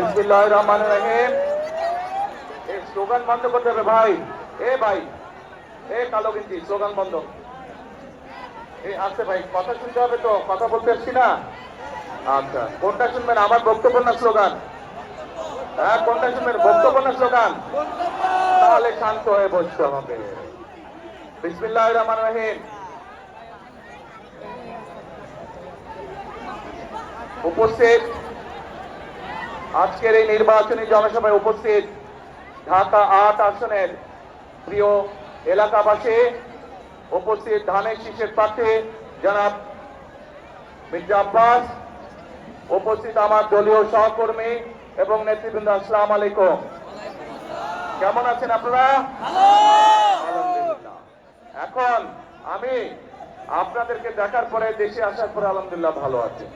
বিসমিল্লাহির রহমানির রহিম। এই স্লোগান বন্ধ করতে হবে ভাই। ভাই কালো গেঞ্জি, স্লোগান বন্ধ। আছে ভাই, কথা শুনতে হবে তো, কথা বলতে আসছি না। আচ্ছা, কোনটা শুনবেন, আমার বক্তব্য না স্লোগান? হ্যাঁ, কোনটা শুনবেন, বক্তব্য না স্লোগান? তাহলে শান্ত হয়ে বসতে হবে। বিসমিল্লাহির রহমানির রহিম। উপস্থিত আজকের এই নির্বাচনী জনসভায় উপস্থিত ঢাকা ৮ আসনের প্রিয় এলাকাবাসী, উপস্থিত ধানের শীষের প্রার্থী জনাব মির্জা আব্বাস, উপস্থিত আমার দলীয় সহকর্মী এবং নেতৃবৃন্দ, আসসালামু আলাইকুম। কেমন আছেন আপনারা? আলহামদুলিল্লাহ। এখন আমি আপনাদেরকে দেখার পরে, দেশে আসার পরে আলহামদুলিল্লাহ ভালো আছি।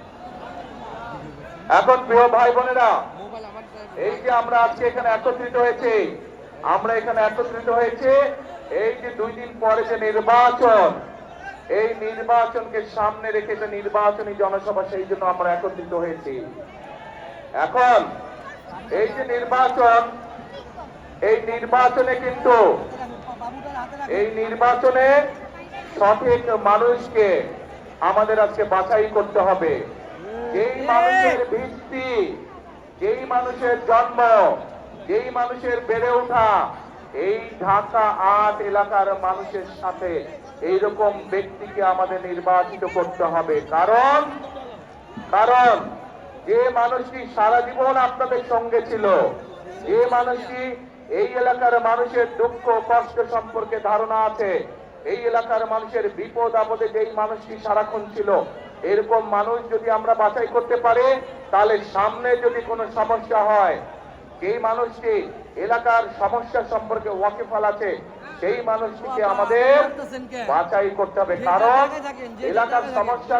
এখন প্রিয় ভাই বোনেরা, এই যে আমরা আজকে এখানে একত্রিত হয়েছি, এই যে 2 দিন পরে যে নির্বাচন, এই নির্বাচনকে সামনে রেখে যে নির্বাচনী জনসভা, সেই জন্য আমরা একত্রিত হয়েছি। এখন এই যে নির্বাচন, এই নির্বাচনে সঠিক মানুষকে আমাদের আজকে বাছাই করতে হবে। যেই মানুষের ভিত্তি, যেই মানুষের জন্ম, যেই মানুষের বেড়ে ওঠা এই ঢাকা ৮ এলাকার মানুষের সাথে, এইরকম ব্যক্তিকে আমাদের নির্বাচিত করতে হবে। কারণ যে মানুষটি সারা জীবন আপনাদের সঙ্গে ছিল, যে মানুষটি এই এলাকার মানুষের দুঃখ কষ্ট সম্পর্কে ধারণা আছে, এই এলাকার মানুষের বিপদ আপদে যেই মানুষটি সারাক্ষণ ছিল, এরকম মানুষ যদি আমরা বাছাই করতে পারি, তাহলে সামনে যদি কোনো সমস্যা হয়, যেই মানুষটি এলাকার সমস্যা সম্পর্কে ওয়াকিফাল আছে, সেই মানুষটিকে আমাদের বাছাই করতে হবে। কারণ এলাকার সমস্যা